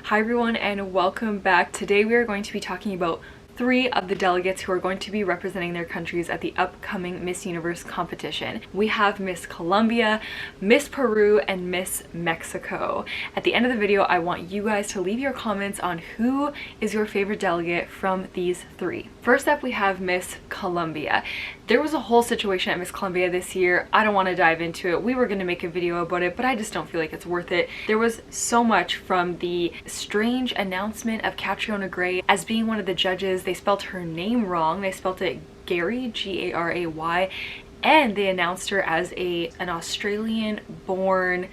Hi everyone and welcome back. Today we are going to be talking about 3 of the delegates who are going to be representing their countries at the upcoming Miss Universe competition. We have Miss Colombia, Miss Peru, and Miss Mexico. At the end of the video, I want you guys to leave your comments on who is your favorite delegate from these 3. First up, we have Miss Colombia. There was a whole situation at Miss Colombia this year. I don't want to dive into it. We were going to make a video about it, but I just don't feel like it's worth it. There was so much from the strange announcement of Catriona Gray as being one of the judges. They spelled her name wrong. They spelled it Gary, G-A-R-A-Y, and they announced her as an Australian-born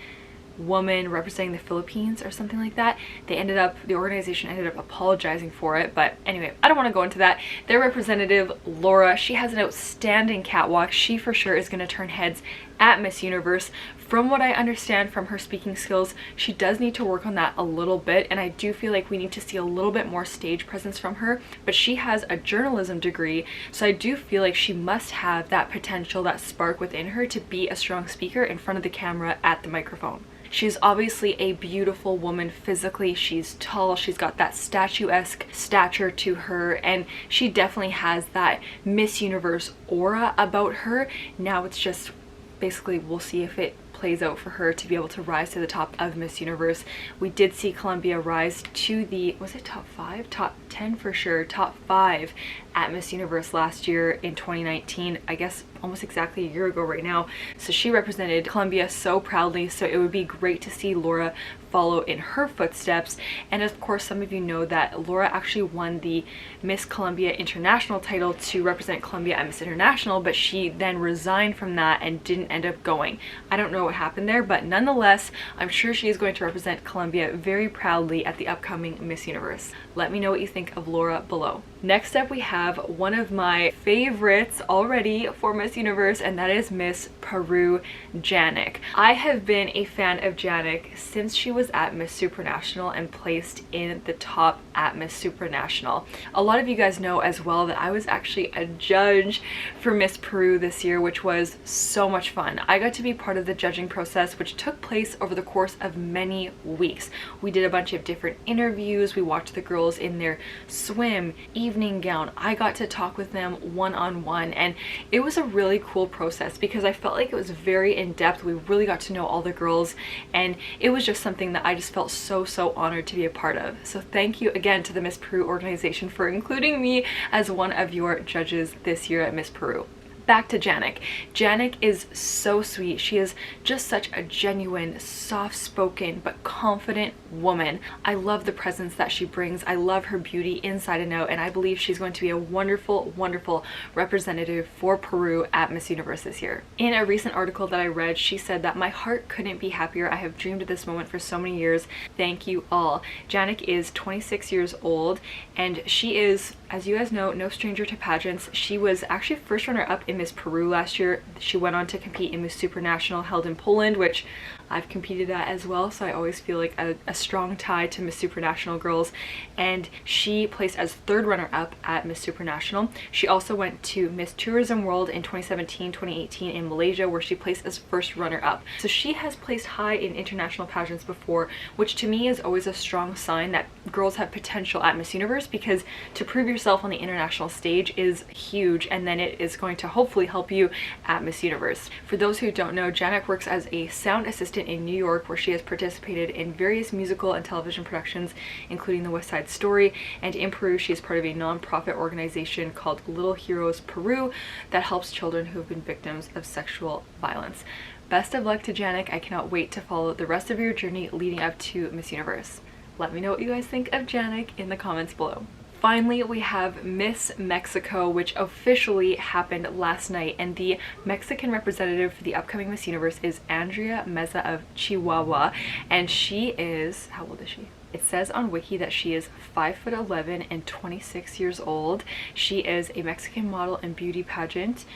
woman representing the Philippines or something like that. The organization ended up apologizing for it, but anyway, I don't want to go into that. Their representative, Laura, she has an outstanding catwalk. She for sure is going to turn heads at Miss Universe. From what I understand from her speaking skills, she does need to work on that a little bit, and I do feel like we need to see a little bit more stage presence from her, but she has a journalism degree, so I do feel like she must have that potential, that spark within her to be a strong speaker in front of the camera at the microphone. She's obviously a beautiful woman physically. She's tall, she's got that statuesque stature to her, and she definitely has that Miss Universe aura about her. Now it's just basically we'll see if it plays out for her to be able to rise to the top of Miss Universe. We did see Colombia rise to the, was it top 5? Top 10 for sure, top 5 at Miss Universe last year in 2019, I guess almost exactly a year ago right now. So she represented Colombia so proudly, so it would be great to see Laura follow in her footsteps. And of course, some of you know that Laura actually won the Miss Colombia International title to represent Colombia at Miss International, but she then resigned from that and didn't end up going. I don't know what happened there, but nonetheless, I'm sure she is going to represent Colombia very proudly at the upcoming Miss Universe. Let me know what you think of Laura below. Next up, we have one of my favorites already for Miss Universe, and that is Miss Peru, Janik. I have been a fan of Janik since she was at Miss Supranational and placed in the top at Miss Supranational. A lot of you guys know as well that I was actually a judge for Miss Peru this year, which was so much fun. I got to be part of the judging process, which took place over the course of many weeks. We did a bunch of different interviews. We watched the girls in their swim, evening gown. I got to talk with them one-on-one, and it was a really cool process because I felt like it was very in-depth. We really got to know all the girls, and it was just something that I just felt so honored to be a part of. So thank you again to the Miss Peru organization for including me as one of your judges this year at Miss Peru. Back to Janik. Janik is so sweet. She is just such a genuine, soft-spoken, but confident woman. I love the presence that she brings. I love her beauty inside and out, and I believe she's going to be a wonderful representative for Peru at Miss Universe this year. In a recent article that I read, she said that my heart couldn't be happier. I have dreamed of this moment for so many years. Thank you all. Janik is 26 years old, and she is, as you guys know, no stranger to pageants. She was actually first runner-up in Miss Peru last year. She went on to compete in Miss Supranational held in Poland, which I've competed at as well, so I always feel like a strong tie to Miss Supranational girls, and she placed as 3rd runner-up at Miss Supranational. She also went to Miss Tourism World in 2017-2018 in Malaysia, where she placed as 1st runner-up. So she has placed high in international pageants before, which to me is always a strong sign that girls have potential at Miss Universe, because to prove yourself on the international stage is huge, and then it is going to hopefully help you at Miss Universe. For those who don't know, Janik works as a sound assistant in New York, where she has participated in various musical and television productions, including The West Side Story, and in Peru she is part of a non-profit organization called Little Heroes Peru that helps children who have been victims of sexual violence. Best of luck to Janik. I cannot wait to follow the rest of your journey leading up to Miss Universe. Let me know what you guys think of Janik in the comments below. Finally, we have Miss Mexico, which officially happened last night, and the Mexican representative for the upcoming Miss Universe is Andrea Meza of Chihuahua, and she is, how old is she? It says on Wiki that she is 5'11" and 26 years old. She is a Mexican model and beauty pageant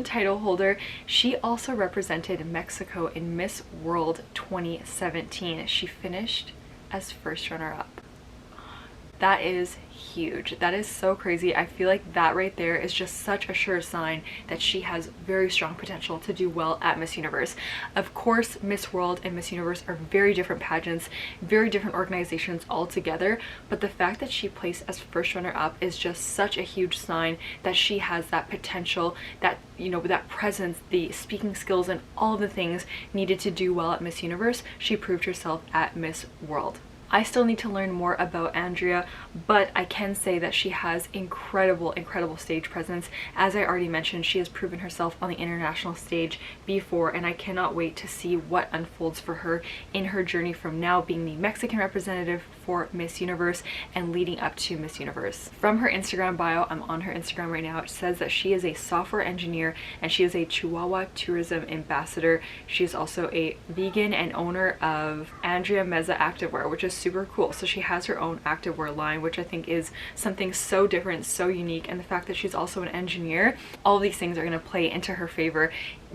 title holder. She also represented Mexico in Miss World 2017. She finished as 1st runner-up. That is huge. That is so crazy. I feel like that right there is just such a sure sign that she has very strong potential to do well at Miss Universe. Of course, Miss World and Miss Universe are very different pageants, very different organizations altogether, but the fact that she placed as first runner-up is just such a huge sign that she has that potential, that, you know, that presence, the speaking skills, and all of the things needed to do well at Miss Universe. She proved herself at Miss World. I still need to learn more about Andrea, but I can say that she has incredible stage presence. As I already mentioned, she has proven herself on the international stage before, and I cannot wait to see what unfolds for her in her journey from now being the Mexican representative for Miss Universe and leading up to Miss Universe. From her Instagram bio, I'm on her Instagram right now, it says that she is a software engineer and she is a Chihuahua tourism ambassador. She is also a vegan and owner of Andrea Meza Activewear, which is super cool. So she has her own activewear line, which I think is something so different, so unique, and the fact that she's also an engineer, all of these things are going to play into her favor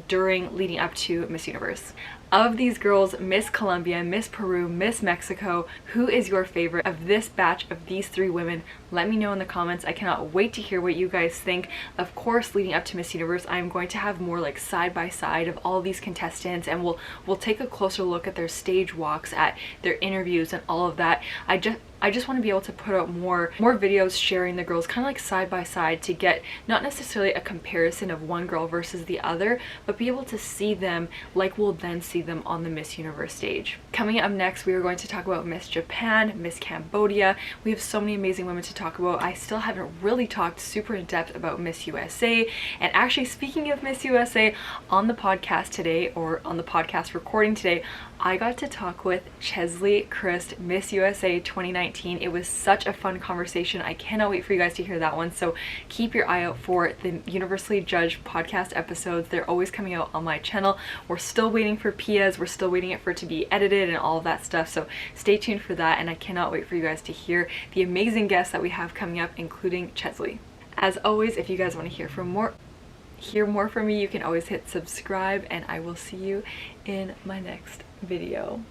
leading up to Miss Universe. Of these girls, Miss Colombia, Miss Peru, Miss Mexico, who is your favorite of this batch of these three women? Let me know in the comments. I cannot wait to hear what you guys think. Of course, leading up to Miss Universe, I'm going to have more like side by side of all of these contestants, and we'll take a closer look at their stage walks, at their interviews, and all of that. I just want to be able to put out more videos sharing the girls kind of like side by side to get not necessarily a comparison of one girl versus the other, but be able to see them like we'll then see them on the Miss Universe stage. Coming up next, we are going to talk about Miss Japan, Miss Cambodia. We have so many amazing women to talk about. I still haven't really talked super in depth about Miss USA. And actually, speaking of Miss USA, on the podcast today, or on the podcast recording today, I got to talk with Chesley Christ, Miss USA 2019. It was such a fun conversation. I cannot wait for you guys to hear that one. So keep your eye out for the Universally Judged podcast episodes. They're always coming out on my channel. We're still waiting for Pia's. We're still waiting for it to be edited and all of that stuff. So stay tuned for that. And I cannot wait for you guys to hear the amazing guests that we have coming up, including Chesley. As always, if you guys want to hear more from me, you can always hit subscribe, and I will see you in my next video.